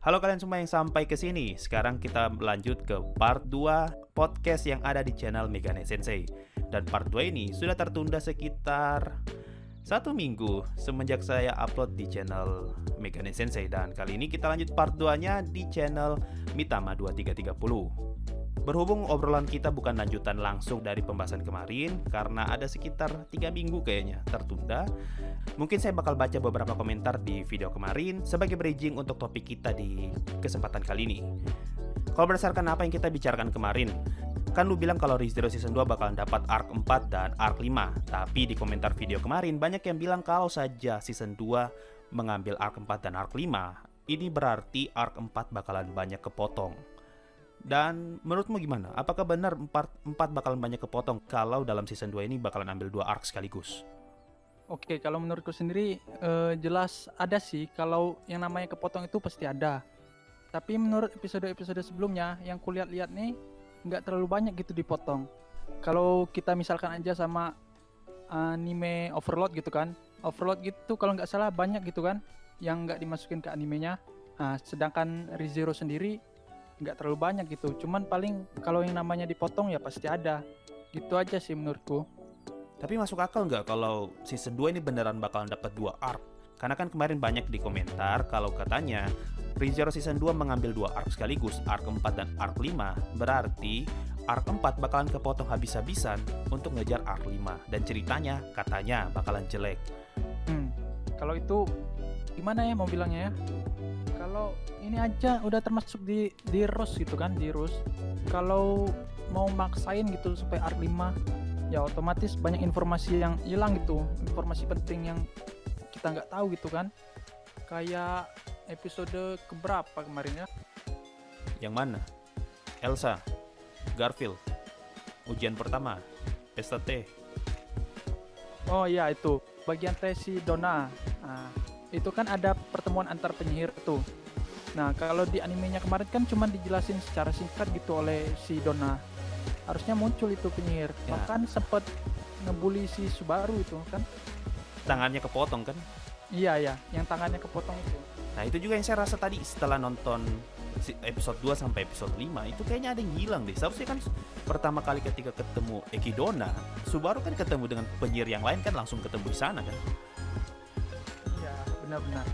Halo kalian semua yang sampai ke sini. Sekarang kita lanjut ke part 2 podcast yang ada di channel Megane Sensei. Dan part 2 ini sudah tertunda sekitar 1 minggu semenjak saya upload di channel Megane Sensei. Dan kali ini kita lanjut part 2-nya di channel Mitama 2330. Berhubung obrolan kita bukan lanjutan langsung dari pembahasan kemarin, karena ada sekitar 3 minggu kayaknya tertunda, mungkin saya bakal baca beberapa komentar di video kemarin sebagai bridging untuk topik kita di kesempatan kali ini. Kalau berdasarkan apa yang kita bicarakan kemarin, kan lu bilang kalau Re:Zero Season 2 bakalan dapat arc 4 dan arc 5, tapi di komentar video kemarin banyak yang bilang kalau saja Season 2 mengambil arc 4 dan arc 5, ini berarti arc 4 bakalan banyak kepotong. Dan menurutmu gimana? Apakah benar 4 bakalan banyak kepotong kalau dalam season 2 ini bakalan ambil 2 arc sekaligus? Oke, kalau menurutku sendiri jelas ada sih. Kalau yang namanya kepotong itu pasti ada. Tapi menurut episode-episode sebelumnya yang kulihat-lihat nih nggak terlalu banyak gitu dipotong. Kalau kita misalkan aja sama anime Overlord gitu kan. Overlord gitu kalau nggak salah banyak gitu kan yang nggak dimasukin ke animenya. Nah, sedangkan Re:Zero sendiri nggak terlalu banyak gitu, cuman paling kalau yang namanya dipotong ya pasti ada, gitu aja sih menurutku. Tapi masuk akal nggak kalau season 2 ini beneran bakalan dapat 2 arc? Karena kan kemarin banyak di komentar kalau katanya Re:Zero season 2 mengambil 2 arc sekaligus, arc 4 dan arc 5, berarti arc 4 bakalan kepotong habis-habisan untuk ngejar arc 5, dan ceritanya katanya bakalan jelek. Kalau itu gimana ya mau bilangnya ya? Kalau ini aja udah termasuk di Rose gitu kan, di Rose. Kalau mau maksain gitu supaya arc 5, ya otomatis banyak informasi yang hilang gitu, informasi penting yang kita nggak tahu gitu kan. Kayak episode keberapa kemarin ya? Yang mana? Elsa, Garfield, ujian pertama, pesta teh. Oh iya, itu bagian teh si Donna. Nah, itu kan ada pertemuan antar penyihir tuh. Nah, kalau di animenya kemarin kan cuma dijelasin secara singkat gitu oleh si Donna. Harusnya muncul itu penyihir. Ya. Bahkan sempat ngebully si Subaru itu kan. Tangannya kepotong kan? Iya, yang tangannya kepotong itu. Nah, itu juga yang saya rasa tadi setelah nonton episode 2 sampai episode 5, itu kayaknya ada yang hilang deh. Seharusnya kan pertama kali ketika ketemu Ekidona, Subaru kan ketemu dengan penyihir yang lain kan langsung ketemu di sana kan? Iya, benar-benar.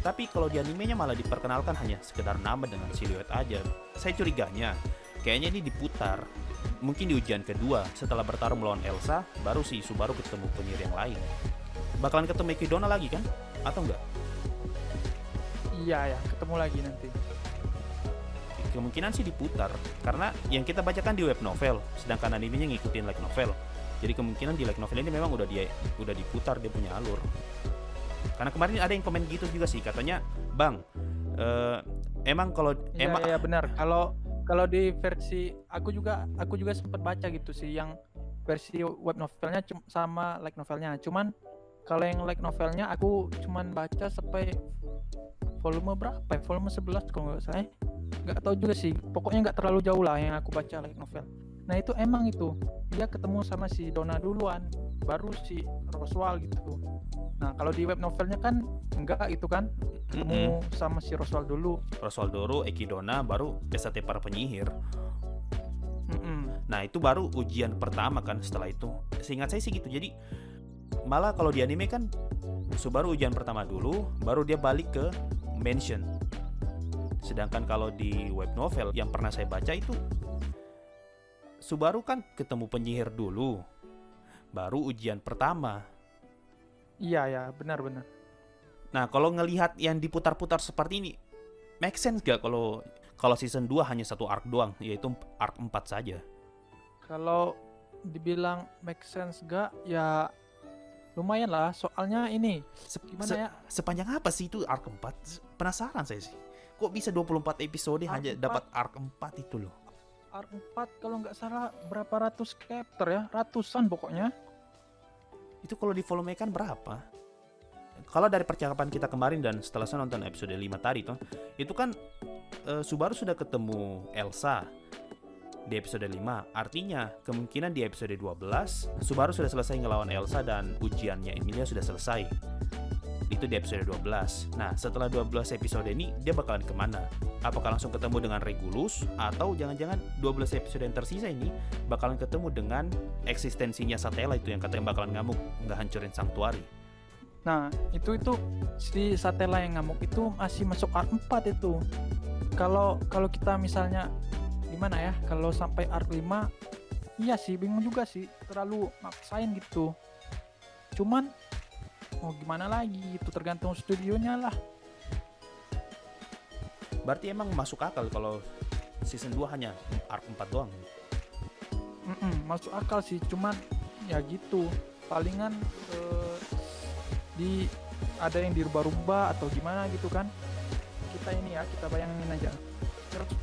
Tapi kalau di animenya malah diperkenalkan hanya sekedar nama dengan siluet aja. Saya curiganya, kayaknya ini diputar. Mungkin di ujian kedua, setelah bertarung melawan Elsa, baru si Subaru ketemu penyihir yang lain. Bakalan ketemu Ekidona lagi kan? Atau enggak? Iya, ketemu lagi nanti. Kemungkinan sih diputar, karena yang kita bacakan di web novel, sedangkan animenya ngikutin light novel. Jadi kemungkinan di light novel ini memang udah diputar, dia punya alur. Karena kemarin ada yang komen gitu juga sih, katanya, Bang, emang kalau Iya benar. Kalau di versi aku juga sempat baca gitu sih, yang versi web novelnya sama light novelnya. Cuman kalau yang light novelnya aku cuman baca sampai volume berapa? Volume 11 kalau nggak salah. Nggak tahu juga sih. Pokoknya nggak terlalu jauh lah yang aku baca light novel. Nah itu emang itu dia ketemu sama si Donna duluan, baru si Roswell gitu. Nah kalau di web novelnya kan enggak itu kan, ketemu sama si Roswell dulu. Roswell dulu, Ekidona, baru pesta teh para penyihir. Nah itu baru ujian pertama kan setelah itu. Seingat saya sih gitu. Jadi malah kalau di anime kan Subaru ujian pertama dulu, baru dia balik ke mansion. Sedangkan kalau di web novel yang pernah saya baca itu Subaru kan ketemu penyihir dulu, baru ujian pertama. Iya, benar. Nah, kalau ngelihat yang diputar-putar seperti ini, make sense gak kalau season 2 hanya satu arc doang, yaitu arc 4 saja? Kalau dibilang make sense gak, ya lumayan lah, soalnya ini gimana ya? Sepanjang apa sih itu arc 4? Penasaran saya sih. Kok bisa 24 episode hanya dapat arc 4 itu loh? Arc 4 kalau nggak salah berapa ratus chapter ya? Ratusan pokoknya. Itu kalau di volume kan berapa? Kalau dari percakapan kita kemarin dan setelah saya nonton episode 5 tadi tuh, itu kan Subaru sudah ketemu Elsa di episode 5. Artinya kemungkinan di episode 12 Subaru sudah selesai ngelawan Elsa dan ujiannya Emilia sudah selesai. itu di episode 12. Nah, setelah 12 episode ini dia bakalan kemana? Apakah langsung ketemu dengan Regulus, atau jangan-jangan 12 episode yang tersisa ini bakalan ketemu dengan eksistensinya Satella itu yang katanya bakalan ngamuk nggak hancurin Sanctuary. Nah, itu si Satella yang ngamuk itu masih masuk arc 4 itu. Kalau kita misalnya gimana ya? Kalau sampai arc 5, iya sih bingung juga sih, terlalu maksain gitu. Cuman mau gimana lagi, itu tergantung studionya lah. Berarti emang masuk akal kalau season 2 hanya arc 4 doang. Masuk akal sih, cuman ya gitu. Palingan ada yang dirubah-rubah atau gimana gitu kan. Kita bayangin aja.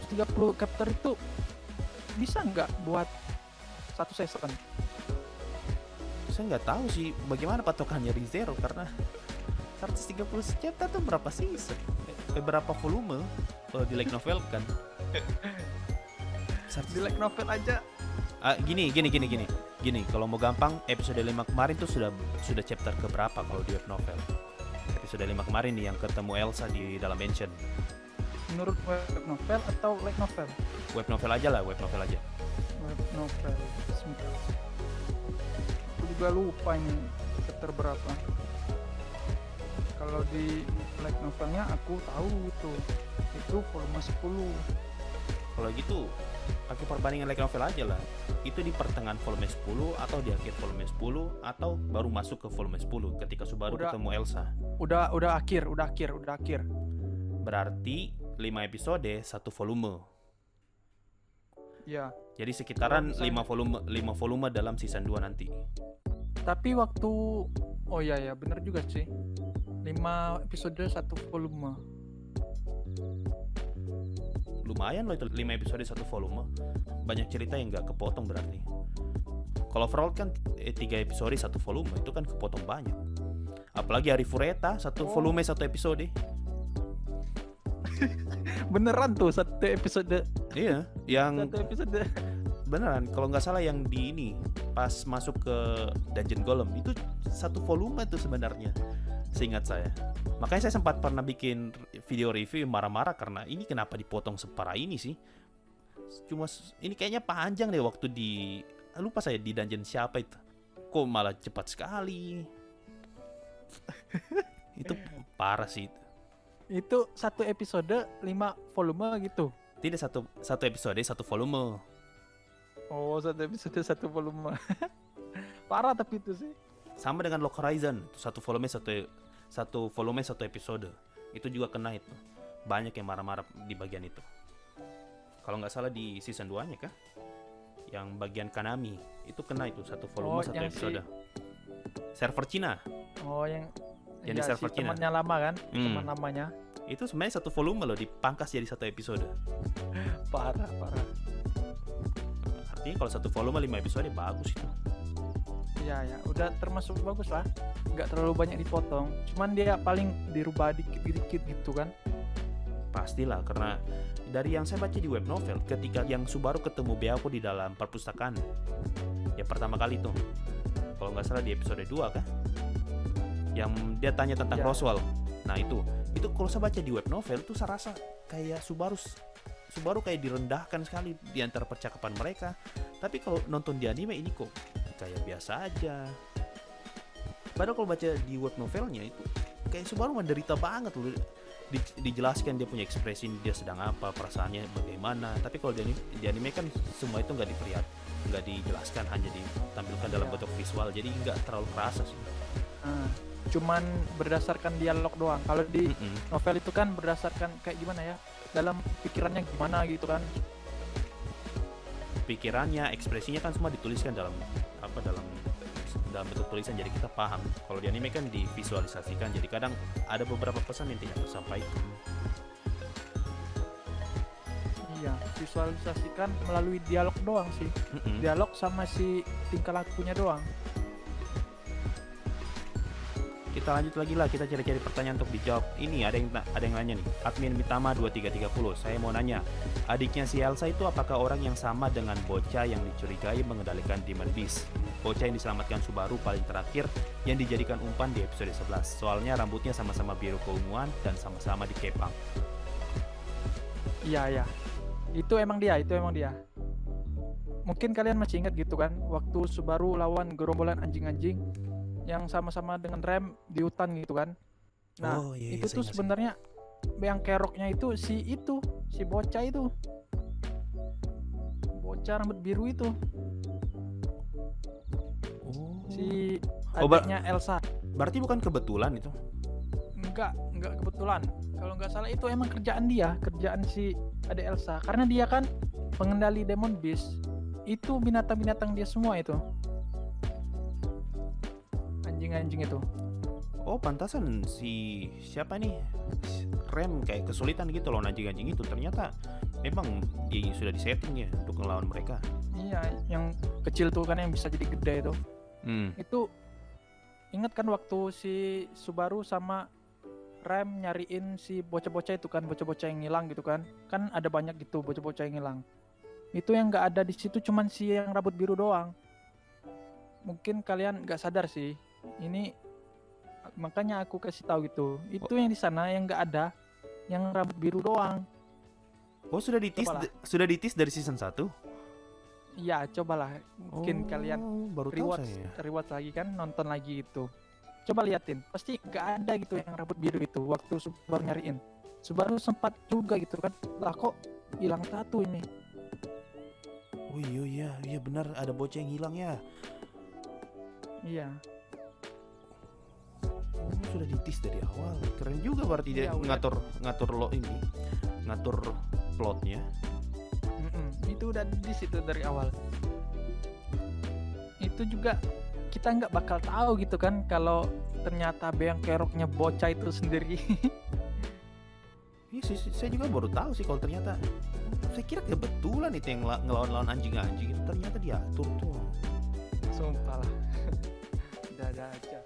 130 chapter itu bisa nggak buat satu season? Saya nggak tahu sih bagaimana patokannya di Zero, karena 130 chapter tuh berapa season? Berapa volume kalau di light novel kan? Di light novel aja. Gini. Kalau mau gampang, episode 5 kemarin tuh sudah chapter keberapa kalau di web novel? Episode 5 kemarin nih yang ketemu Elsa di dalam mansion. Menurut web novel atau light novel? Web novel aja lah, web novel aja. Web novel. Aku juga lupa ini chapter berapa. Kalau di light novelnya aku tahu itu volume 10. Kalau gitu pakai perbandingan light novel aja lah. Itu di pertengahan volume 10 atau di akhir volume 10 atau baru masuk ke volume 10 ketika Subaru ketemu Elsa. Udah akhir. Berarti 5 episode 1 volume. Ya. Jadi sekitaran 5 volume dalam season 2 nanti. Tapi waktu ya bener juga sih. 5 episode 1 volume. Lumayan loh itu 5 episode 1 volume. Banyak cerita yang gak kepotong berarti. Kalau overall kan 3 episode 1 volume itu kan kepotong banyak. Apalagi Hari Fureta 1 volume 1 episode. Beneran tuh 1 episode. Iya, yang 1 episode. Beneran, kalau nggak salah yang di ini pas masuk ke Dungeon Golem itu 1 volume tuh sebenarnya, seingat saya. Makanya saya sempat pernah bikin video review marah-marah karena ini kenapa dipotong separah ini sih. Cuma ini kayaknya panjang deh waktu lupa saya di dungeon siapa itu. Kok malah cepat sekali. Itu parah sih. Itu 1 episode 5 volume gitu. Tidak, satu episode 1 volume. Oh, 1 episode 1 volume. Parah tapi itu sih. Sama dengan Lock Horizon, 1 volume 1 episode. Itu juga kena itu. Banyak yang marah-marah di bagian itu. Kalau nggak salah di season 2-nya kah? Yang bagian Kanami itu kena itu 1 volume 1 episode. Server Cina. Oh, yang di server Cina. Temannya lama kan? Teman namanya. Itu sebenarnya 1 volume loh, dipangkas jadi 1 episode. Parah. Artinya kalau 1 volume 5 episode bagus itu. Ya, udah termasuk bagus lah. Nggak terlalu banyak dipotong. Cuman dia paling dirubah dikit-dikit gitu kan. Pastilah, karena dari yang saya baca di web novel, ketika yang Subaru ketemu Byakuya di dalam perpustakaan, ya pertama kali tuh, kalau nggak salah di episode 2 kah? Yang dia tanya tentang Roswell. Nah itu kalau saya baca di web novel tuh saya rasa kayak Subaru kayak direndahkan sekali di antara percakapan mereka. Tapi kalau nonton di anime ini kok kayak biasa aja. Padahal kalau baca di web novelnya itu kayak Subaru menderita banget loh. Dijelaskan dia punya ekspresi, dia sedang apa, perasaannya bagaimana. Tapi kalau di anime kan semua itu nggak dijelaskan, hanya ditampilkan dalam bentuk visual, jadi nggak terlalu kerasa sih. Cuman berdasarkan dialog doang. Kalau di novel itu kan berdasarkan kayak gimana ya, dalam pikirannya gimana gitu kan. Pikirannya, ekspresinya kan semua dituliskan dalam bentuk tulisan, jadi kita paham. Kalau di anime kan divisualisasikan, jadi kadang ada beberapa pesan yang tidak tersampaikan. Iya, visualisasikan melalui dialog doang sih. Dialog sama si tingkah lakunya doang. Kita kita lanjut lagi lah, kita cari-cari pertanyaan untuk dijawab. Ini ada yang nanya nih, admin Mitama 2330. Saya mau nanya, adiknya si Elsa itu apakah orang yang sama dengan bocah yang dicurigai mengendalikan Demon Beast? Bocah yang diselamatkan Subaru paling terakhir yang dijadikan umpan di episode 11. Soalnya rambutnya sama-sama biru keunguan dan sama-sama di kepang. Iya. Itu emang dia. Mungkin kalian masih ingat gitu kan, waktu Subaru lawan gerombolan anjing-anjing yang sama-sama dengan rem di hutan gitu kan. Nah, itu tuh sebenarnya yang keroknya itu si bocah itu. Bocah rambut biru itu. Si adiknya Elsa. Berarti bukan kebetulan itu? Enggak kebetulan. Kalau nggak salah itu emang kerjaan si adik Elsa. Karena dia kan pengendali Demon Beast. Itu binatang-binatang dia semua itu. Anjing-anjing itu. Oh, pantasan si siapa nih? Rem kayak kesulitan gitu loh anjing-anjing itu. Ternyata memang dia sudah disetting ya untuk ngelawan mereka. Iya, yang kecil tuh kan yang bisa jadi gede itu. Itu ingat kan waktu si Subaru sama Rem nyariin si bocah-bocah itu kan, bocah-bocah yang hilang gitu kan. Kan ada banyak gitu bocah-bocah yang hilang. Itu yang nggak ada di situ cuman si yang rambut biru doang. Mungkin kalian nggak sadar sih. Ini makanya aku kasih tahu gitu. Itu yang di sana yang nggak ada, yang rambut biru doang. Oh, sudah ditis dari season 1? Iya, cobalah. Mungkin kalian baru rewatch lagi kan, nonton lagi itu. Coba liatin, pasti nggak ada gitu yang rambut biru itu waktu Subaru nyariin. Subaru sempat juga gitu kan, lah kok hilang satu ini. Oh iya benar, ada bocah yang hilang ya. Iya. Oh, sudah ditis dari awal. Keren juga berarti dia ngatur plotnya. Itu udah di situ dari awal. Itu juga kita nggak bakal tahu gitu kan kalau ternyata beang keroknya bocah itu sendiri. Iya sih, saya juga baru tahu sih kalau ternyata. Saya kira kebetulan itu yang ngelawan anjing-anjing itu ternyata diatur tuh. Sumpah lah. Ada aja.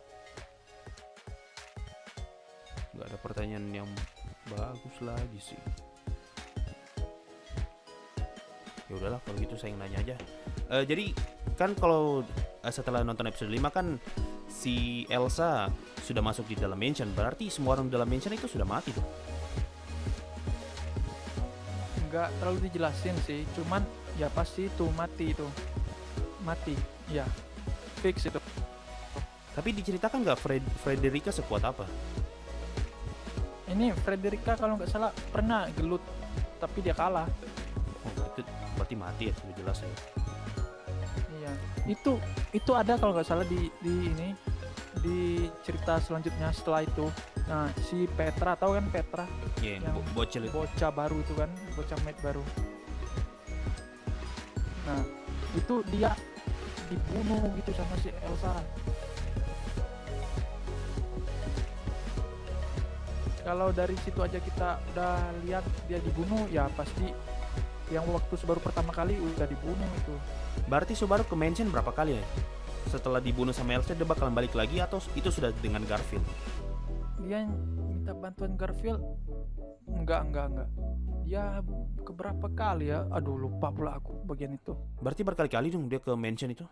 Gak ada pertanyaan yang bagus lagi sih. Ya udahlah kalau gitu saya nanya aja. Jadi kan kalau setelah nonton episode 5 kan si Elsa sudah masuk di dalam mansion, berarti semua orang di dalam mansion itu sudah mati tuh. Nggak terlalu dijelasin sih, cuman ya pasti itu mati, ya fix itu. Tapi diceritakan nggak Frederica sekuat apa? Ini Frederica kalau nggak salah pernah gelut tapi dia kalah. Oh, itu berarti mati ya, sudah jelas ya. Iya, itu ada kalau nggak salah di di cerita selanjutnya setelah itu. Nah, si Petra, tahu kan Petra? Yang bocah baru itu kan, bocah mate baru. Nah, itu dia dibunuh gitu sama si Elsa. Kalau dari situ aja kita udah lihat dia dibunuh, ya pasti yang waktu Subaru pertama kali udah dibunuh itu. Berarti Subaru ke mansion berapa kali ya? Setelah dibunuh sama Elsa dia bakalan balik lagi atau itu sudah dengan Garfield? Dia minta bantuan Garfield? Enggak. Dia keberapa kali ya? Aduh, lupa pula aku bagian itu. Berarti berkali-kali dong dia ke mansion itu?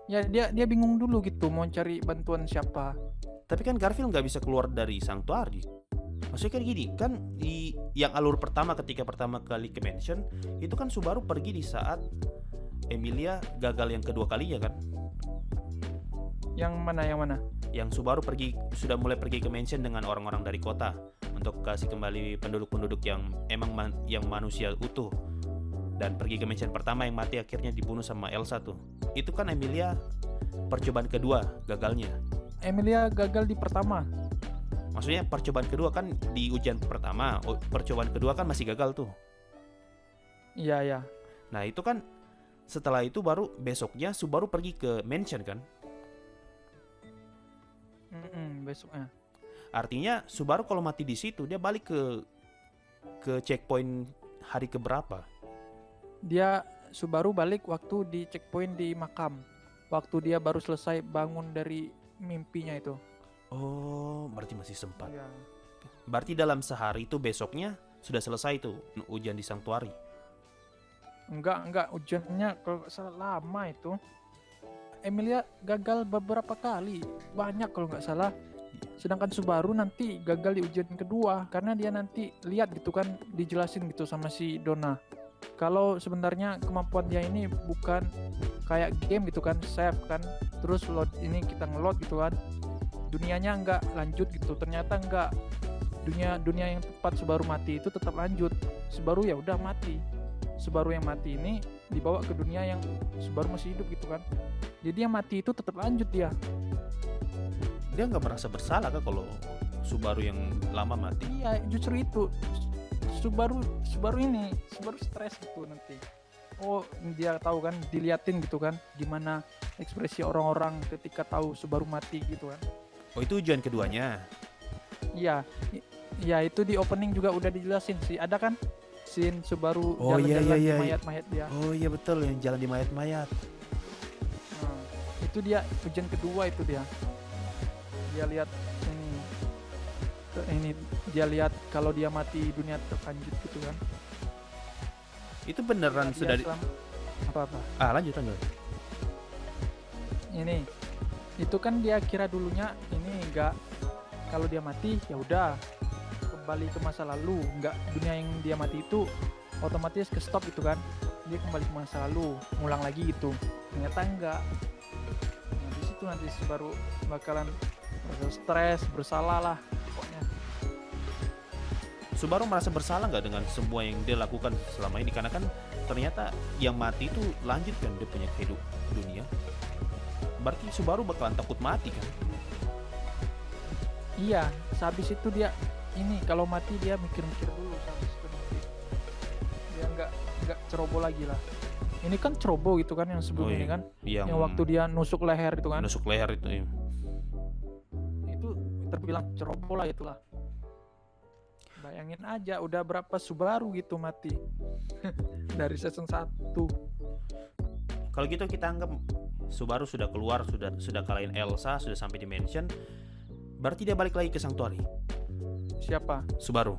Ya dia bingung dulu gitu mau cari bantuan siapa. Tapi kan Garfield nggak bisa keluar dari Sanctuary. Maksudnya kan gini, kan di yang alur pertama ketika pertama kali ke mansion itu kan Subaru pergi di saat Emilia gagal yang kedua kalinya kan? Yang mana? Yang Subaru sudah mulai pergi ke mansion dengan orang-orang dari kota untuk kasih kembali penduduk-penduduk yang emang yang manusia utuh, dan pergi ke mansion pertama yang mati akhirnya dibunuh sama Elsa tuh. Itu kan Emilia percobaan kedua gagalnya. Emilia gagal di pertama. Maksudnya percobaan kedua kan di ujian pertama, percobaan kedua kan masih gagal tuh. Iya. Nah itu kan setelah itu baru besoknya Subaru pergi ke mansion kan? Besoknya. Artinya Subaru kalau mati di situ dia balik ke checkpoint hari keberapa? Dia Subaru balik waktu di checkpoint di makam. Waktu dia baru selesai bangun dari mimpinya itu. Oh, berarti masih sempat. Iya. Berarti dalam sehari itu besoknya sudah selesai tuh ujian di Sanctuary. Enggak ujiannya kalau nggak salah lama itu. Emilia gagal beberapa kali, banyak kalau nggak salah. Sedangkan Subaru nanti gagal di ujian kedua karena dia nanti lihat gitu kan, dijelasin gitu sama si Donna. Kalau sebenarnya kemampuan dia ini bukan kayak game gitu kan, save kan, terus load ini kita ngeload gitu kan, dunianya nggak lanjut gitu. Ternyata nggak, dunia yang tempat Subaru mati itu tetap lanjut. Subaru ya udah mati. Subaru yang mati ini dibawa ke dunia yang Subaru masih hidup gitu kan. Jadi yang mati itu tetap lanjut dia. Dia nggak merasa bersalah kan kalau Subaru yang lama mati? Iya, justru itu. Subaru stres gitu nanti. Oh, dia tahu kan, diliatin gitu kan, gimana ekspresi orang-orang ketika tahu Subaru mati gitu kan. Oh, itu ujian keduanya. Iya, ya itu di opening juga udah dijelasin sih. Ada kan scene Subaru Oh, jalan-jalan iya. di mayat-mayat dia. Oh iya betul, yang jalan di mayat-mayat. Nah, itu dia ujian kedua itu dia. Dia lihat ini dia lihat kalau dia mati dunia terlanjut gitu kan. Itu beneran Dia sudah apa-apa. lanjut. Ini itu kan dia kira dulunya ini enggak, kalau dia mati ya udah kembali ke masa lalu, enggak, dunia yang dia mati itu otomatis ke stop gitu kan, dia kembali ke masa lalu, ngulang lagi gitu. Ternyata enggak. Nah, di situ nanti baru bakalan stres, bersalah lah pokoknya. Subaru merasa bersalah nggak dengan semua yang dia lakukan selama ini? Karena kan ternyata yang mati itu lanjut kan dia punya hidup dunia. Berarti Subaru bakalan takut mati kan? Iya, sehabis itu dia ini kalau mati dia mikir-mikir dulu sehabis itu nanti. Dia enggak ceroboh lagi lah. Ini kan ceroboh gitu kan yang sebelum ini kan. Yang waktu dia nusuk leher itu kan. Nusuk leher itu ya. Itu terbilang ceroboh lah itulah. Bayangin aja udah berapa Subaru gitu mati. Dari season 1. Kalau gitu kita anggap Subaru sudah keluar, sudah kalahin Elsa, sudah sampai di mansion. Berarti dia balik lagi ke Sanctuary. Siapa? Subaru.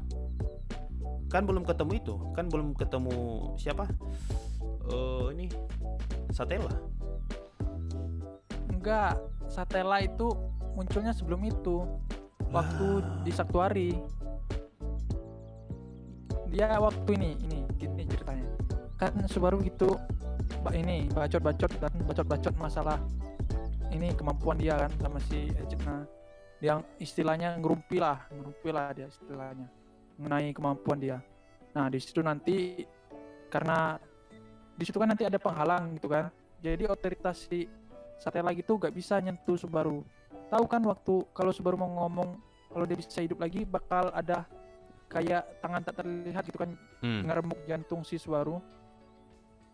Kan belum ketemu itu, kan belum ketemu siapa? Ini Satella. Enggak, Satella itu munculnya sebelum itu. Waktu di Sanctuary. Dia waktu ini ceritanya. Kan Subaru gitu ini bacot masalah ini kemampuan dia kan sama si Echidna, yang istilahnya ngerumpi lah dia istilahnya mengenai kemampuan dia. Nah di situ nanti karena di situ kan nanti ada penghalang gitu kan, jadi otoritas si Satella gitu gak bisa nyentuh Subaru. Tahu kan waktu kalau Subaru mau ngomong kalau dia bisa hidup lagi bakal ada kayak tangan tak terlihat gitu kan ngeremuk jantung si Subaru.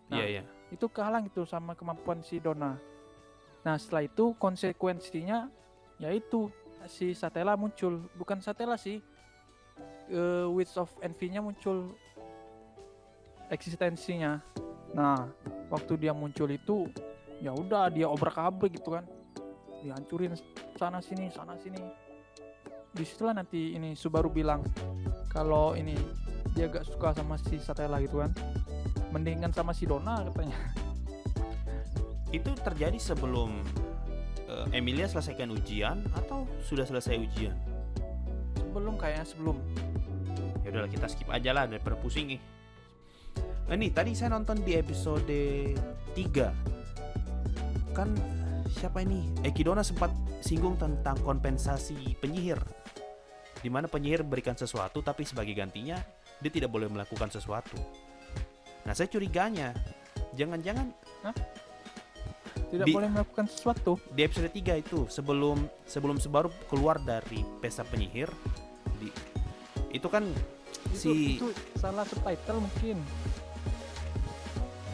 Nah, Iya. Itu kehalang itu sama kemampuan si Donna. Nah setelah itu konsekuensinya yaitu si Satella muncul, bukan Satella sih, Witch of Envy-nya muncul eksistensinya. Nah waktu dia muncul itu ya udah dia obrak-abrik gitu kan, dihancurin sana sini. Disitulah nanti ini Subaru bilang kalau ini dia gak suka sama si Satella gitu kan, mendingan sama si Donna katanya. Itu terjadi sebelum Emilia selesaikan ujian atau sudah selesai ujian? Sebelum. Ya udahlah kita skip aja lah daripada pusing nih. Ini tadi saya nonton di episode 3. Kan siapa ini? Donna sempat singgung tentang kompensasi penyihir. Di mana penyihir berikan sesuatu tapi sebagai gantinya dia tidak boleh melakukan sesuatu. Nah, saya curiganya jangan-jangan tidak boleh melakukan sesuatu. Di episode 3 itu sebelum Subaru keluar dari pesta penyihir itu kan itu salah subtitle mungkin.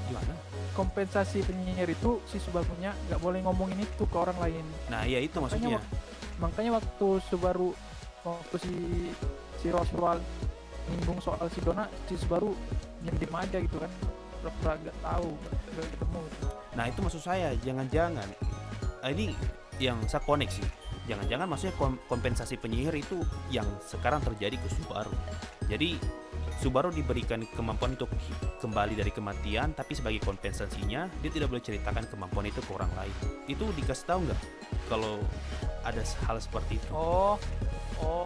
Gimana? Kompensasi penyihir itu si Subarunya nggak boleh ngomongin itu ke orang lain. Nah, iya itu maksudnya. Makanya waktu si Roswell nyinggung soal si Donna, si Subaru diem aja gitu kan, pura-pura gak tahu, gak ketemu. Nah itu maksud saya, jangan-jangan ini yang saya konek sih. Jangan-jangan maksudnya kompensasi penyihir itu yang sekarang terjadi ke Subaru. Jadi Subaru diberikan kemampuan untuk kembali dari kematian, tapi sebagai kompensasinya dia tidak boleh ceritakan kemampuan itu ke orang lain. Itu dikasih tahu nggak kalau ada hal seperti itu? Oh,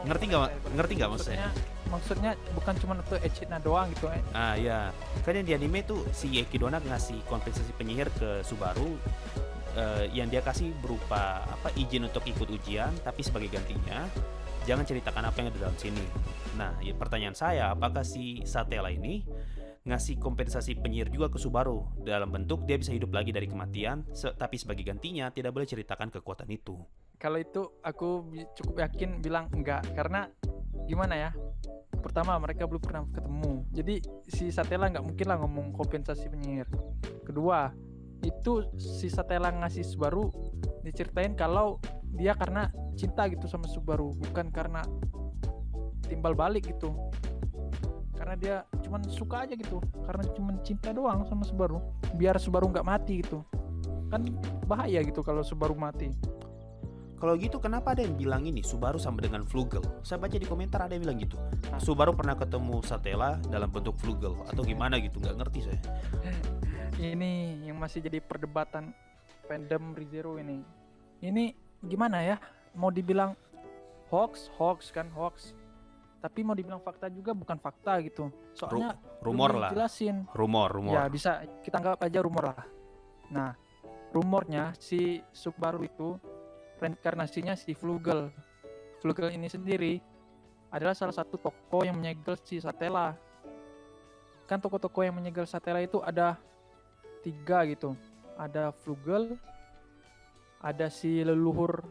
Ngerti nggak maksudnya? Maksudnya bukan cuma untuk Echidna doang gitu. Ya, kan yang di anime tuh si Ekidona ngasih kompensasi penyihir ke Subaru, yang dia kasih berupa izin untuk ikut ujian, tapi sebagai gantinya jangan ceritakan apa yang ada dalam sini. Nah, ya, pertanyaan saya, apakah si Satella ini ngasih kompensasi penyihir juga ke Subaru dalam bentuk dia bisa hidup lagi dari kematian, tapi sebagai gantinya tidak boleh ceritakan kekuatan itu? Kalau itu aku cukup yakin bilang enggak, karena gimana ya? Pertama, mereka belum pernah ketemu. Jadi si Satella nggak mungkin lah ngomong kompensasi penyihir. Kedua, itu si Satella ngasih Subaru diceritain kalau dia karena cinta gitu sama Subaru, bukan karena timbal balik gitu. Karena dia cuman suka aja gitu, karena cuman cinta doang sama Subaru, biar Subaru nggak mati gitu. Kan bahaya gitu kalau Subaru mati. Kalau gitu kenapa ada yang bilang ini Subaru sama dengan Flugel? Saya baca di komentar ada yang bilang gitu. Subaru pernah ketemu Satella dalam bentuk Flugel atau gimana gitu, nggak ngerti saya. Ini yang masih jadi perdebatan fandom ReZero ini. Ini gimana ya? Mau dibilang hoax kan hoax. Tapi mau dibilang fakta juga bukan fakta gitu. Soalnya rumor lah. Jelasin. Rumor. Ya bisa kita anggap aja rumor lah. Nah, rumornya si Subaru itu reinkarnasinya si Flugel. Flugel ini sendiri adalah salah satu tokoh yang menyegel si Satella. Kan tokoh-tokoh yang menyegel Satella itu ada 3 gitu. Ada Flugel, ada si leluhur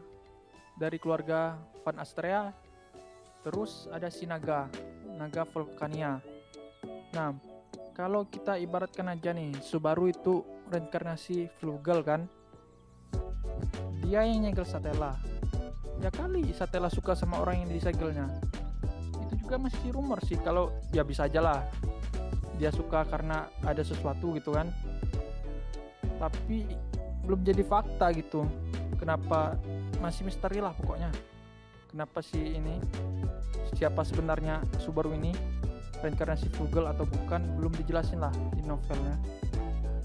dari keluarga Van Astrea, terus ada si Naga Vulcania. Nah, kalau kita ibaratkan aja nih, Subaru itu reinkarnasi Flugel kan, dia yang nyegel Satella. Ya kali Satella suka sama orang yang disegelnya. Itu juga masih rumor sih, kalau ya bisa aja lah dia suka karena ada sesuatu gitu kan, tapi belum jadi fakta gitu. Kenapa, masih misteri lah pokoknya. Kenapa sih ini, siapa sebenarnya Subaru ini, reinkarnasi Flugel atau bukan, belum dijelasin lah di novelnya.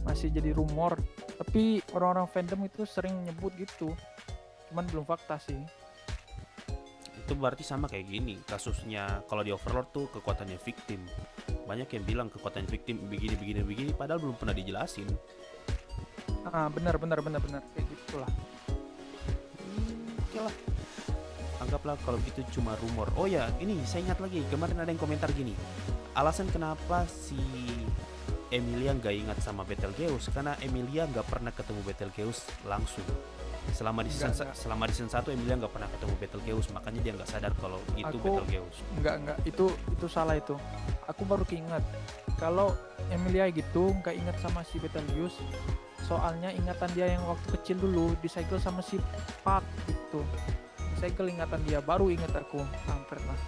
Masih jadi rumor, tapi orang-orang fandom itu sering nyebut gitu, cuman belum fakta sih. Itu berarti sama kayak gini kasusnya kalau di Overlord tuh kekuatannya victim. Banyak yang bilang kekuatan victim begini padahal belum pernah dijelasin. Benar kayak gitulah. Oke lah, anggaplah kalau gitu cuma rumor. Oh ya, ini saya ingat lagi kemarin ada yang komentar gini, alasan kenapa si Emilia nggak ingat sama Betelgeuse karena Emilia nggak pernah ketemu Betelgeuse langsung. Selama di season 1 Emilia nggak pernah ketemu Betelgeuse, makanya dia nggak sadar kalau itu Betelgeuse. Enggak, itu salah itu. Aku baru keinget kalau Emilia gitu nggak ingat sama si Betelgeuse, soalnya ingatan dia yang waktu kecil dulu disegel sama si Park gitu. Disegel ingatan dia, baru ingat aku. Kampret lah.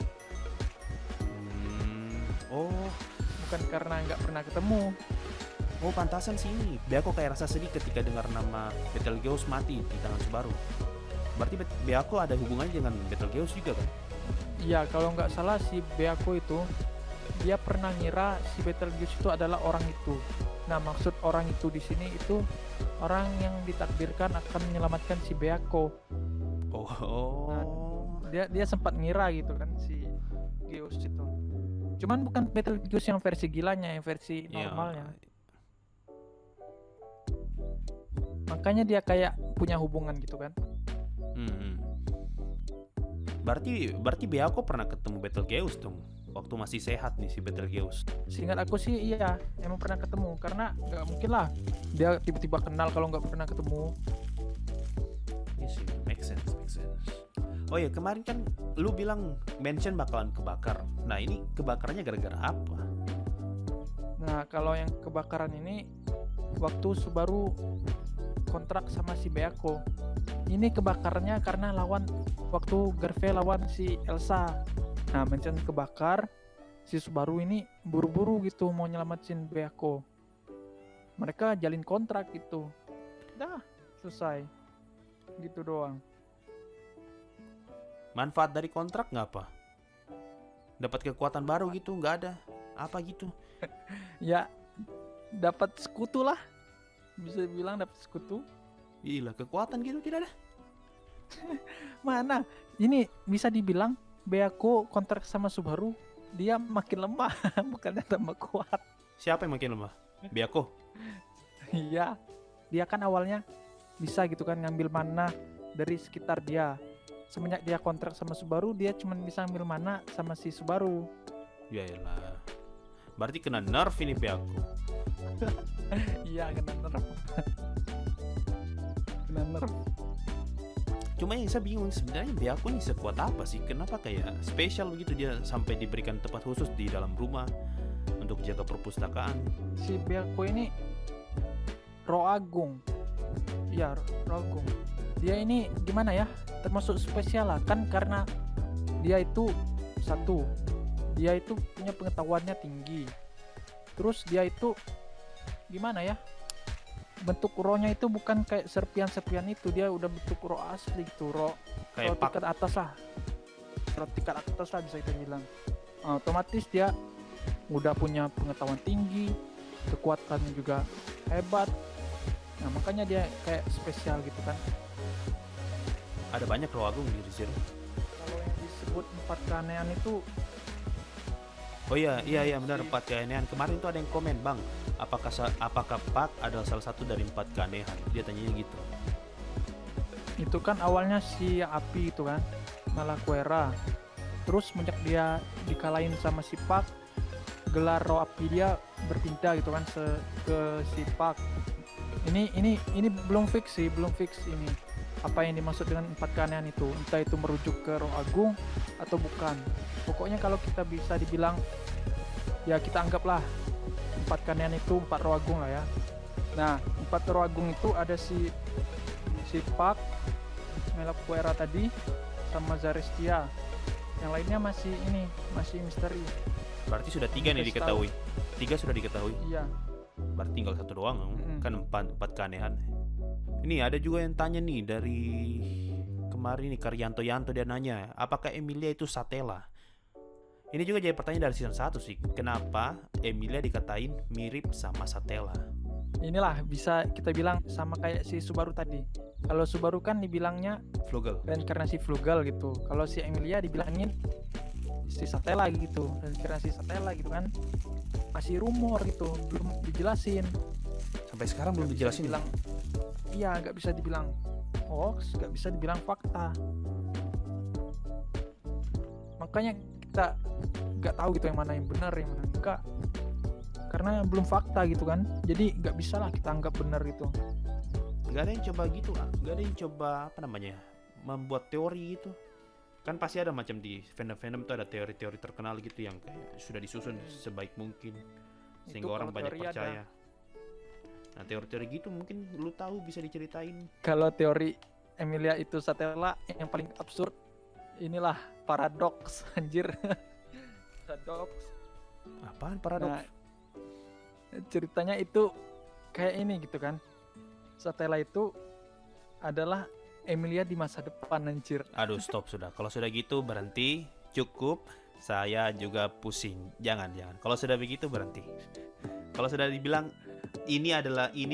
Bukan karena nggak pernah ketemu. Oh, pantasan sih ini. Byakuya kayak rasa sedih ketika dengar nama Betelgeuse mati di tangan Subaru. Berarti Byakuya ada hubungannya dengan Betelgeuse juga kan? Iya, kalau nggak salah si Byakuya itu dia pernah ngira si Betelgeuse itu adalah orang itu. Nah, maksud orang itu di sini itu orang yang ditakdirkan akan menyelamatkan si Byakuya. Nah, dia sempat ngira gitu kan si Geuse itu. Cuman bukan Betelgeuse yang versi gilanya, yang versi normalnya. Makanya dia kayak punya hubungan gitu kan. Berarti Byakuya pernah ketemu Betelgeuse dong waktu masih sehat nih si Betelgeuse. Seingat aku sih iya, emang pernah ketemu, karena nggak mungkin lah dia tiba-tiba kenal kalau nggak pernah ketemu. Iya sih, make sense. Oh ya, kemarin kan lu bilang mention bakalan kebakar. Nah, ini kebakarannya gara-gara apa? Nah, kalau yang kebakaran ini waktu Subaru kontrak sama si Byakuya. Ini kebakarannya karena waktu Garvey lawan si Elsa. Nah, mention kebakar, si Subaru ini buru-buru gitu mau nyelamatin Byakuya. Mereka jalin kontrak gitu. Dah, selesai. gitu doang. Manfaat dari kontrak nggak apa? Dapat kekuatan baru gitu, nggak ada apa gitu? Ya dapat sekutu lah, bisa bilang dapat sekutu. Gila, kekuatan gitu tidak ada. Mana ini bisa dibilang Byakuya kontrak sama Subaru, dia makin lemah bukannya tambah kuat. Siapa yang makin lemah? Byakuya. Iya, dia kan awalnya bisa gitu kan ngambil mana dari sekitar dia. Semenjak dia kontrak sama Subaru, dia cuma bisa ambil mana sama si Subaru. Yaelah. Berarti kena nerf ini Byakuya. Iya, kena nerf. Kena nerf. Cuma yang saya bingung sebenarnya Byakuya ini sekuat apa sih? Kenapa kayak spesial begitu dia sampai diberikan tempat khusus di dalam rumah untuk jaga perpustakaan? Si Byakuya ini Roh Agung. Iya, Roh Agung. Dia ini gimana ya? Termasuk spesial lah kan, karena dia itu satu, dia itu punya pengetahuannya tinggi. Terus dia itu gimana ya? Bentuk rohnya itu bukan kayak serpian-serpian itu, dia udah bentuk roh asli gitu, roh Kayak tingkat atas lah. Roh tingkat atas lah bisa kita bilang. Otomatis dia udah punya pengetahuan tinggi, kekuatannya juga hebat. Nah, makanya dia kayak spesial gitu kan. ada banyak Roh Agung di sini. Kalau yang disebut 4 keanehan itu, Oh iya benar, 4 keanehan. Kemarin tuh ada yang komen, Bang, apakah Pak adalah salah satu dari 4 keanehan? Dia tanyanya gitu. itu kan awalnya si api itu kan, Malaquera. Terus semenjak dia dikalahin sama si Pak, gelar roh api dia berpindah gitu kan ke si Pak. Ini belum fix ini. Apa yang dimaksud dengan 4 keanehan itu? Entah itu merujuk ke Roh Agung atau bukan. Pokoknya kalau kita bisa dibilang, ya kita anggaplah 4 keanehan itu 4 Roh Agung lah ya. Nah, 4 Roh Agung itu ada si Pak, Malaquera tadi, sama Zarestia. Yang lainnya masih misteri. Berarti sudah 3 nih diketahui. 3 sudah diketahui. Iya. Berarti tinggal 1 doang. Kan 4 keanehan. Ini ada juga yang tanya nih dari kemarin nih, Karyanto dia nanya, apakah Emilia itu Satella? Ini juga jadi pertanyaan dari season 1 sih. Kenapa Emilia dikatain mirip sama Satella? Inilah bisa kita bilang sama kayak si Subaru tadi. Kalau Subaru kan dibilangnya Flugel. reinkarnasi Flugel gitu. Kalau si Emilia dibilangin si Satella gitu, reinkarnasi Satella gitu kan. Masih rumor gitu, belum dijelasin. Sampai sekarang belum dijelasin. Iya, nggak bisa dibilang hoax, nggak bisa dibilang fakta. Makanya kita nggak tahu gitu yang mana yang benar, yang mana enggak. Karena belum fakta gitu kan. Jadi nggak bisa lah kita anggap benar gitu. Nggak ada yang coba gitu lah. Nggak ada yang coba membuat teori gitu. Kan pasti ada macam di fandom tuh ada teori-teori terkenal gitu yang kayak sudah disusun sebaik mungkin sehingga Itu orang banyak teori percaya. Nah, teori-teori gitu mungkin lu tahu, bisa diceritain. Kalau teori Emilia itu Satella, yang paling absurd inilah paradoks, anjir. Paradoks. Apaan paradoks? Nah, ceritanya itu kayak ini gitu kan. Satella itu adalah Emilia di masa depan, anjir. Aduh, stop sudah. Kalau sudah gitu berhenti, cukup. Saya juga pusing. Jangan. Kalau sudah begitu berhenti. Kalau sudah dibilang ini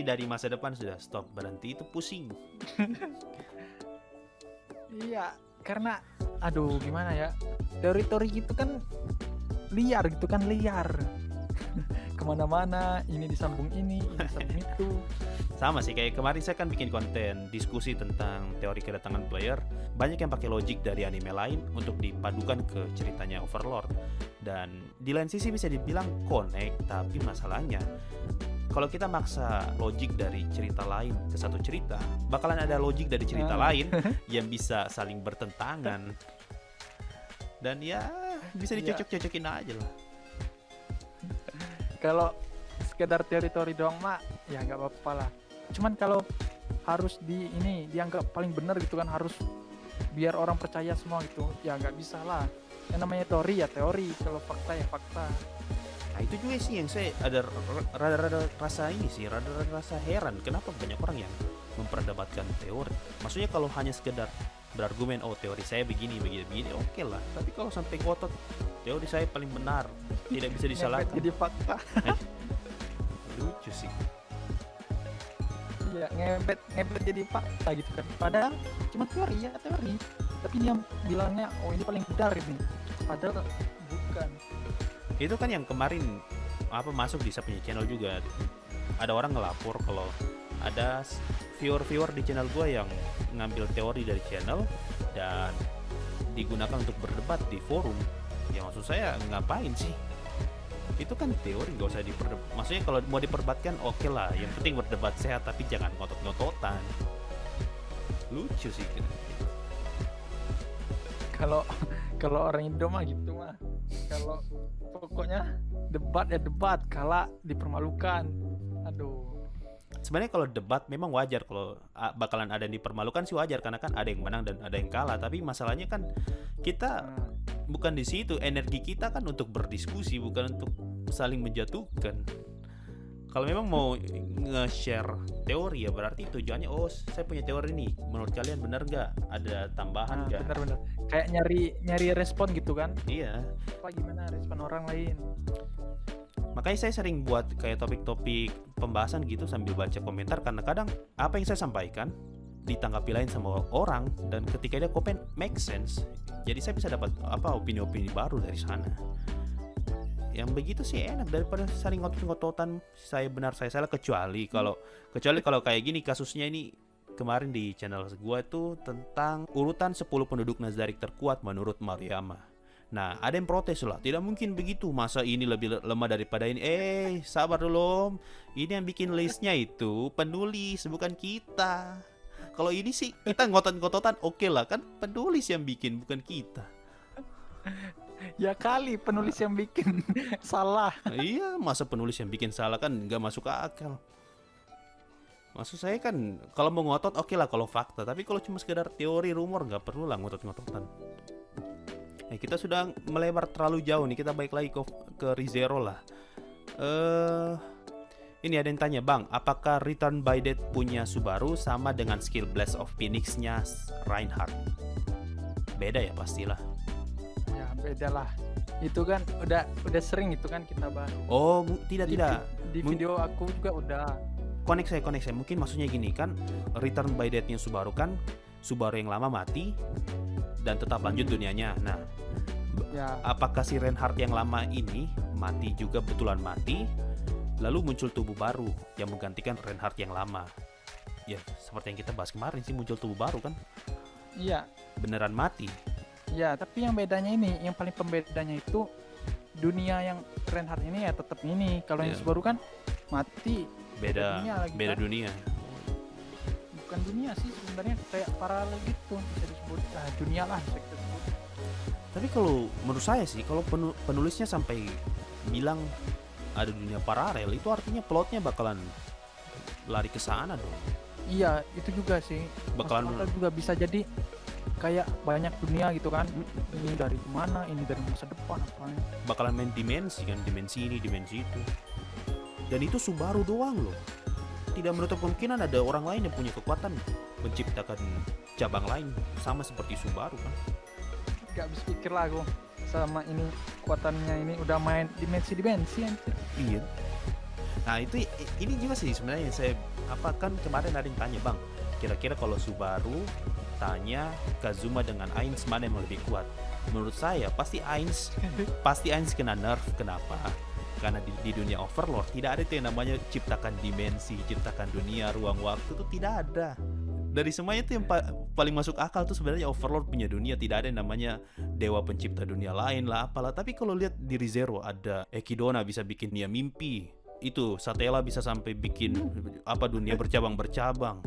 dari masa depan, sudah stop, berhenti, itu pusing. Iya, karena aduh gimana ya, teori-teori gitu kan liar kemana-mana, ini disambung ini disambung itu. Sama sih, kayak kemarin saya kan bikin konten diskusi tentang teori kedatangan player. Banyak yang pakai logik dari anime lain untuk dipadukan ke ceritanya Overlord. Dan di lain sisi bisa dibilang connect, tapi masalahnya kalau kita maksa logik dari cerita lain ke satu cerita, bakalan ada logik dari cerita lain yang bisa saling bertentangan. Dan ya bisa dicocok-cocokin aja lah. Kalau sekedar teori-teori doang mah ya nggak apa-apa lah. Cuman kalau harus dianggap paling benar gitu kan, harus biar orang percaya semua gitu, ya nggak bisa lah. Yang namanya teori ya teori, kalau fakta ya fakta. Nah itu juga sih yang saya ada rada-rada rasa ini sih, rada-rada rasa heran kenapa banyak orang yang memperdebatkan teori. Maksudnya kalau hanya sekedar berargumen, oh teori saya begini oke lah. Tapi kalau sampai ngotot teori saya paling benar, tidak bisa disalahkan. Jadi fakta. Lucu sih. Ya ngebet jadi fakta gitu kan. Padahal cuma teori, tapi dia bilangnya oh ini paling benar ini, padahal bukan. Itu kan yang kemarin masuk di saya punya channel juga, ada orang ngelapor kalau ada viewer di channel gue yang ngambil teori dari channel dan digunakan untuk berdebat di forum. Ya maksud saya ngapain sih? Itu kan teori, nggak usah maksudnya kalau mau diperdebatkan oke lah, yang penting berdebat sehat tapi jangan ngotot-ngototan. Lucu sih kalau orang Indo mah gitu mah, kalau pokoknya debat ya debat, kalah dipermalukan. Aduh, sebenarnya kalau debat memang wajar, kalau bakalan ada yang dipermalukan sih wajar karena kan ada yang menang dan ada yang kalah. Tapi masalahnya kan kita bukan di situ, energi kita kan untuk berdiskusi, bukan untuk saling menjatuhkan. Kalau memang mau nge-share teori ya berarti tujuannya, oh saya punya teori nih, menurut kalian benar nggak? Ada tambahan nggak? Benar-benar kayak nyari respon gitu kan? Iya. Apa gimana respon orang lain? Makanya saya sering buat kayak topik-topik pembahasan gitu sambil baca komentar, karena kadang apa yang saya sampaikan ditanggapi lain sama orang, dan ketika dia komen make sense, jadi saya bisa dapat opini-opini baru dari sana. Yang begitu sih enak daripada saling ngotot-ngototan saya benar saya salah, kecuali kalau kayak gini kasusnya ini kemarin di channel gue tuh tentang urutan 10 penduduk Nazdarik terkuat menurut Mariama. Nah, ada yang protes lah, tidak mungkin begitu, masa ini lebih lemah daripada ini. Sabar dulu, ini yang bikin listnya itu penulis bukan kita. Kalau ini sih kita ngotot-ngototan oke lah, kan penulis yang bikin bukan kita. Ya kali penulis yang bikin salah. Iya, masa penulis yang bikin salah, kan nggak masuk akal. Maksud saya kan kalau mau ngotot oke lah kalau fakta, tapi kalau cuma sekedar teori rumor nggak perlu lah ngotot-ngototan. Kita sudah melebar terlalu jauh nih, kita balik lagi ke ReZero lah. Ini ada yang tanya, Bang, apakah Return by Death punya Subaru sama dengan Skill Blast of Phoenix-nya Reinhardt? Beda ya pastilah. Ya beda lah. Itu kan udah sering itu kan kita bahas. Oh, tidak. Di video aku juga udah. Konek saya. Mungkin maksudnya gini kan, Return by Death-nya Subaru kan Subaru yang lama mati dan tetap lanjut dunianya. Nah, ya. Apakah si Reinhardt yang lama ini mati juga betulan mati, lalu muncul tubuh baru yang menggantikan Reinhardt yang lama? Ya, seperti yang kita bahas kemarin sih, muncul tubuh baru kan? Iya. Beneran mati. Ya, tapi yang bedanya ini, yang paling pembedanya itu dunia yang Reinhardt ini ya tetap ini. Kalau yang Subaru kan mati. Beda dunia. Bukan dunia sih sebenarnya, kayak paralel gitu bisa disebut. Dunia lah bisa kita sebut. Tapi kalau menurut saya sih, kalau penulisnya sampai bilang ada dunia paralel, itu artinya plotnya bakalan lari ke sana dong. Iya, itu juga sih. Bakalan juga bisa jadi kayak banyak dunia gitu kan. Ini dari mana, ini dari masa depan apa. Bakalan main dimensi kan, dimensi ini, dimensi itu. Dan itu Subaru doang loh. Tidak menutup kemungkinan ada orang lain yang punya kekuatan menciptakan cabang lain sama seperti Subaru kan. Gak bisa pikir lah aku sama ini kekuatannya ini udah main dimensi anjir. Iya. Nah itu ini juga sih sebenarnya saya kan kemarin ada yang tanya, Bang, kira-kira kalau Subaru tanya Kazuma dengan Ainz mana yang lebih kuat? Menurut saya pasti Ainz kena nerf. Kenapa? Karena di dunia Overlord tidak ada itu yang namanya ciptakan dimensi, ciptakan dunia, ruang waktu, itu tidak ada. Dari semuanya itu yang paling masuk akal tuh sebenarnya Overlord punya dunia, tidak ada yang namanya dewa pencipta dunia lain lah apalah. Tapi kalau lihat di ReZero ada Ekidona bisa bikin dunia mimpi, itu Satella bisa sampai bikin dunia bercabang-bercabang.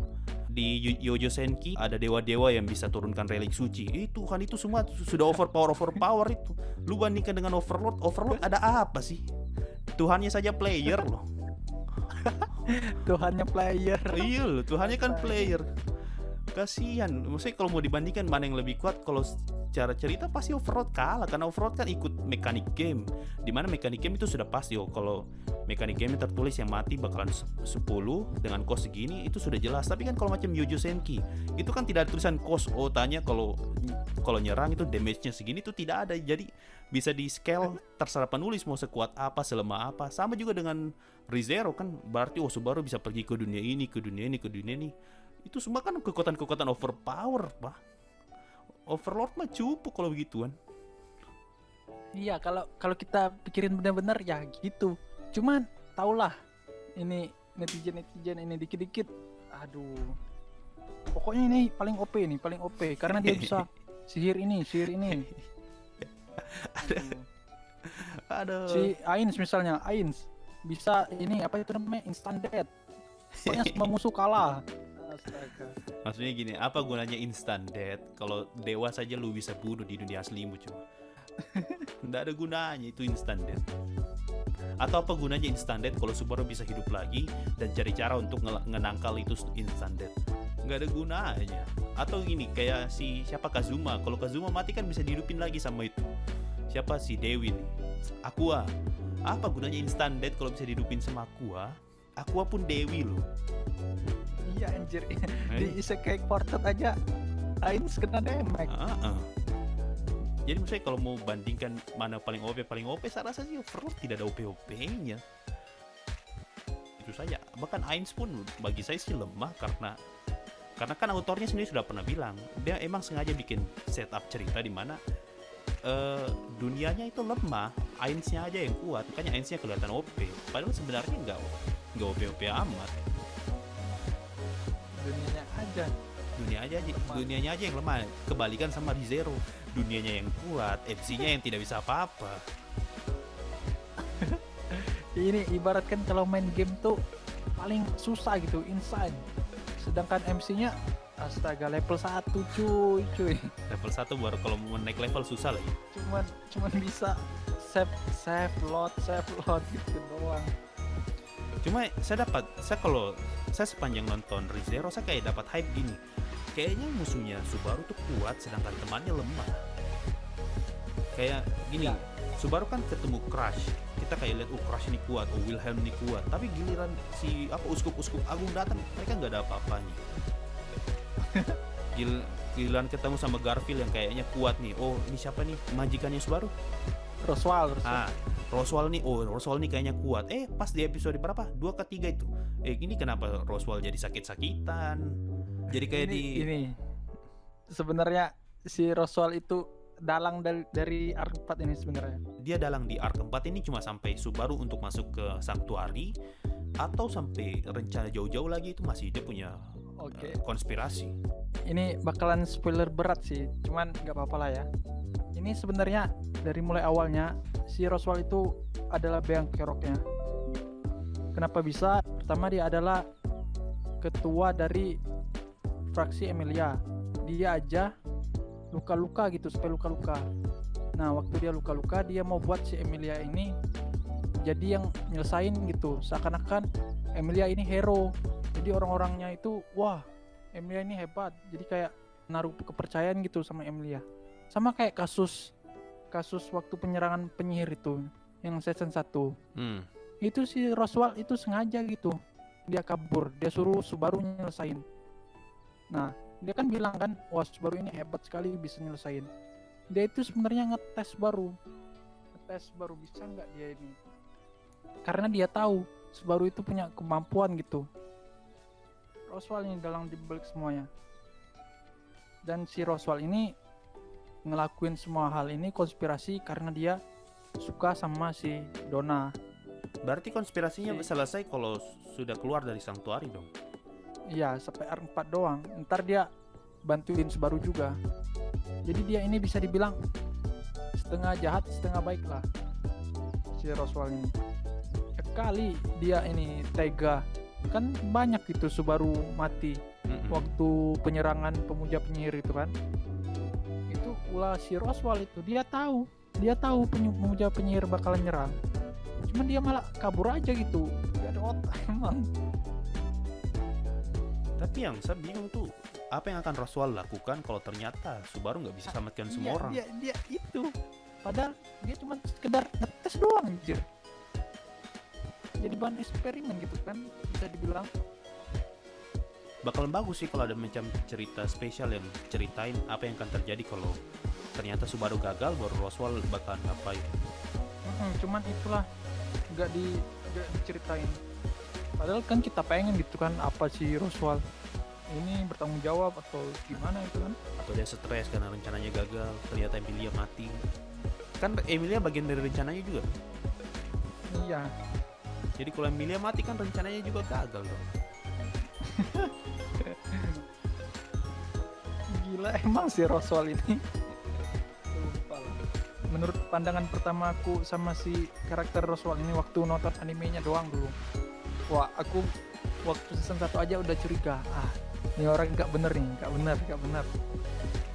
Di Yojo Senki ada dewa-dewa yang bisa turunkan relik suci. Itu semua sudah overpower itu. Lu bandingkan dengan Overlord ada apa sih? Tuhannya saja player loh. Tuhannya player. Iya loh, Tuhannya kan player. Kasihan. Maksudnya kalau mau dibandingkan mana yang lebih kuat, kalau cara cerita pasti Overlord kalah, karena Overlord kan ikut mekanik game, dimana mekanik game itu sudah pasti kalau mekanik game tertulis yang mati bakalan 10 dengan cost segini, itu sudah jelas. Tapi kan kalau macam Yojo Senki itu kan tidak ada tulisan cost, tanya kalau nyerang itu damage-nya segini, itu tidak ada. Jadi bisa di scale terserah penulis mau sekuat apa, selemah apa. Sama juga dengan ReZero kan, berarti Subaru bisa pergi ke dunia ini, ke dunia ini, ke dunia ini. Itu semua kan kekuatan-kekuatan overpower, Pak. Overlord mah cupu kalau begituan. Iya, kalau kita pikirin benar-benar ya gitu. Cuman taulah ini netizen ini dikit-dikit, aduh. Pokoknya ini paling OP nih, paling OP karena dia bisa sihir ini. Aduh. Si Ains misalnya, Ains bisa ini apa itu namanya instant death. Pokoknya semua musuh kalah. Astaga. Maksudnya gini, apa gunanya instant death kalau dewa saja lu bisa bunuh di dunia aslimu cuma. Nggak ada gunanya itu instant death. Atau apa gunanya instant death kalau Subaru bisa hidup lagi dan cari cara untuk ngenangkal itu instant death? Nggak ada gunanya. Atau gini, kayak siapa Kazuma, kalau Kazuma mati kan bisa dihidupin lagi sama itu. Siapa si Dewi nih? Aqua. Apa gunanya instant death kalau bisa dihidupin sama Aqua? Aqua pun Dewi loh. Iya anjir, di Isekai Quartet aja Ains kena damage. Jadi maksudnya kalau mau bandingkan mana paling OP, saya rasa sih Overlord tidak ada OP-nya. Itu saja. Bahkan Ains pun bagi saya sih lemah karena kan autornya sendiri sudah pernah bilang dia emang sengaja bikin setup cerita di mana dunianya itu lemah, Ainsnya aja yang kuat, makanya Ainsnya kelihatan OP. Padahal sebenarnya nggak OP amat. Dunianya aja yang lemah. Kebalikan sama ReZero, dunianya yang kuat, MC-nya yang tidak bisa apa-apa. Ini ibaratkan kalau main game tuh paling susah gitu, insane. Sedangkan MC-nya astaga level 1 cuy. Level 1 baru, kalau mau naik level susah lagi. Cuman bisa save load gitu doang. Cuma saya sepanjang nonton ReZero saya kayak dapat hype gini. Kayaknya musuhnya Subaru tuh kuat sedangkan temannya lemah. Kayak gini, ya. Subaru kan ketemu Crash. Kita kayak lihat Crash ini kuat, Wilhelm ini kuat. Tapi giliran si uskup Agung datang, mereka nggak ada apa-apanya. Giliran ketemu sama Garfield yang kayaknya kuat nih. Ini siapa nih majikannya Subaru? Roswell. Roswell nih kayaknya kuat. Pas di episode berapa? 2 ke 3 itu. Ini kenapa Roswell jadi sakit-sakitan? Jadi kayak ini sebenarnya si Roswell itu dalang dari Arc 4 ini sebenarnya. Dia dalang di Arc 4 ini cuma sampai Subaru untuk masuk ke Sanctuary, atau sampai rencana jauh-jauh lagi itu masih dia punya konspirasi. Ini bakalan spoiler berat sih, cuman nggak apa-apa lah ya. Ini sebenarnya dari mulai awalnya si Roswell itu adalah beang keroknya. Kenapa bisa? Pertama dia adalah ketua dari fraksi Emilia. Dia aja luka-luka gitu, sampai luka-luka. Nah waktu dia luka-luka, dia mau buat si Emilia ini jadi yang nyelesain gitu. Seakan-akan Emilia ini hero. Jadi orang-orangnya itu, wah Emilia ini hebat. Jadi kayak naruh kepercayaan gitu sama Emilia. Sama kayak kasus waktu penyerangan penyihir itu yang season 1. Itu si Roswell itu sengaja gitu. Dia kabur, dia suruh Subaru nyelesain. Nah, dia kan bilang kan, wah Subaru ini hebat sekali bisa nyelesain. Dia itu sebenarnya ngetes baru bisa nggak dia ini. Karena dia tahu Subaru itu punya kemampuan gitu. Roswell ini dalang di balik semuanya. Dan si Roswell ini ngelakuin semua hal ini konspirasi karena dia suka sama si Donna. Berarti konspirasinya selesai kalau sudah keluar dari Sanctuary dong? Iya, sampai Arc 4 doang. Ntar dia bantuin Subaru juga. Jadi dia ini bisa dibilang setengah jahat, setengah baik lah. Si Roswell ini. Sekali dia ini tega. Kan banyak gitu Subaru mati waktu penyerangan pemuja penyihir itu kan. Itu ulah si Roswell itu. Dia tahu pemuja penyihir bakalan nyerang. Cuman dia malah kabur aja gitu. Gak ada otak emang. Tapi yang saya bingung tuh, apa yang akan Roswell lakukan kalau ternyata Subaru nggak bisa selamatkan semua orang? Dia itu. Padahal dia cuma sekedar ngetes doang anjir. Jadi bahan eksperimen gitu kan, bisa dibilang. Bakalan bagus sih kalau ada macam cerita spesial yang ceritain apa yang akan terjadi kalau ternyata Subaru gagal, baru Roswell bakalan ngapain. Cuman itulah nggak diceritain. Padahal kan kita pengen gitu kan, apa sih Roswell ini bertanggung jawab atau gimana itu kan? Atau dia stres karena rencananya gagal, ternyata Emilia mati. Kan Emilia bagian dari rencananya juga. Iya. Jadi kalau Emilia mati kan rencananya juga gagal dong. Gila emang si Roswell ini. Menurut pandangan pertama aku sama si karakter Roswell ini waktu nonton animenya doang dulu. Wah, aku waktu season 1 aja udah curiga. Ini orang nggak bener.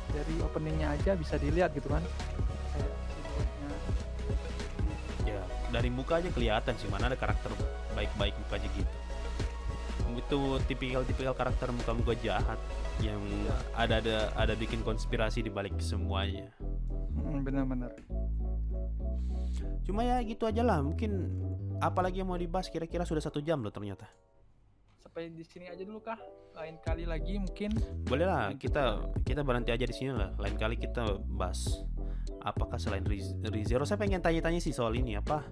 Dari openingnya aja bisa dilihat gitu kan. Ya, dari muka aja kelihatan sih mana ada karakter baik-baik mukanya gitu. Itu tipikal karakter muka-muka jahat yang ada bikin konspirasi di balik semuanya. Benar-benar. Cuma ya gitu aja lah. Mungkin apalagi yang mau dibahas, kira-kira sudah 1 jam loh ternyata. Sampai di sini aja dulu kah? Lain kali lagi mungkin. Boleh lah, kita berhenti aja di sini lah. Lain kali kita bahas apakah selain ReZero. Saya pengen tanya-tanya sih soal ini, apa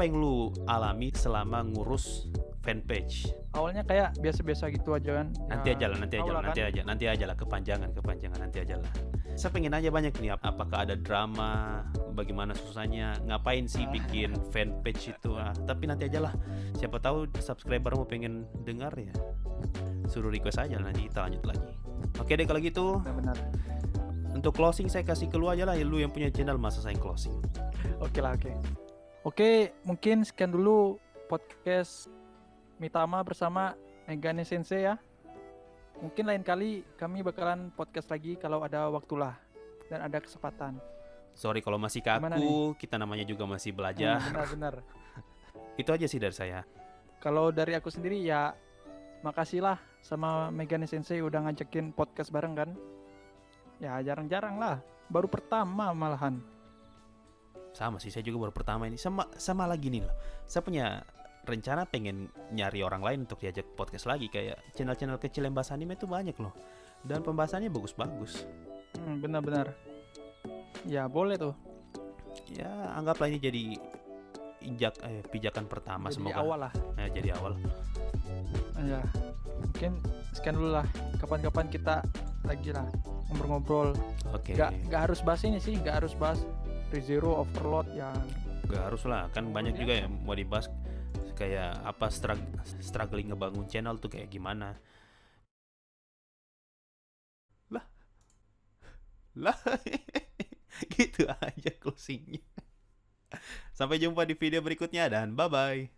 yang lu alami selama ngurus fanpage? Awalnya kayak biasa-biasa gitu aja kan. Nanti aja lah kepanjangan nanti aja lah. Saya pengen aja banyak nih, apakah ada drama, bagaimana susahnya, ngapain sih bikin fanpage itu. Tapi nanti aja lah, siapa tahu subscriber mau pengen dengar ya, suruh request aja, nanti kita lanjut lagi. Oke deh kalau gitu. Benar. Untuk closing saya kasih ke lu aja lah, lu yang punya channel, masa saya closing. Oke, mungkin sekian dulu podcast Mitama bersama Megane Sensei ya. Mungkin lain kali kami bakalan podcast lagi kalau ada waktulah dan ada kesempatan. Sorry kalau masih kaku, kita namanya juga masih belajar. Benar. Itu aja sih dari saya. Kalau dari aku sendiri ya, makasih lah sama Megane Sensei udah ngajakin podcast bareng kan. Ya jarang-jarang lah, baru pertama malahan. Sama sih, saya juga baru pertama ini. Sama lagi nih loh, saya punya rencana pengen nyari orang lain untuk diajak podcast lagi. Kayak channel-channel kecil yang bahas anime itu banyak loh, dan pembahasannya bagus-bagus. Benar-benar. Ya boleh tuh. Ya anggaplah ini jadi pijakan pertama, jadi semoga awal lah. Jadi awal. Ya mungkin sekian dulu lah. Kapan-kapan kita lagi lah ngobrol-ngobrol. Oke. Gak harus bahas ini sih, gak harus bahas ReZero, Overlord yang gak harus lah, kan banyak juga yang mau dibahas. Kayak apa, struggling ngebangun channel tuh kayak gimana. Lah gitu aja closingnya. Sampai jumpa di video berikutnya dan bye bye.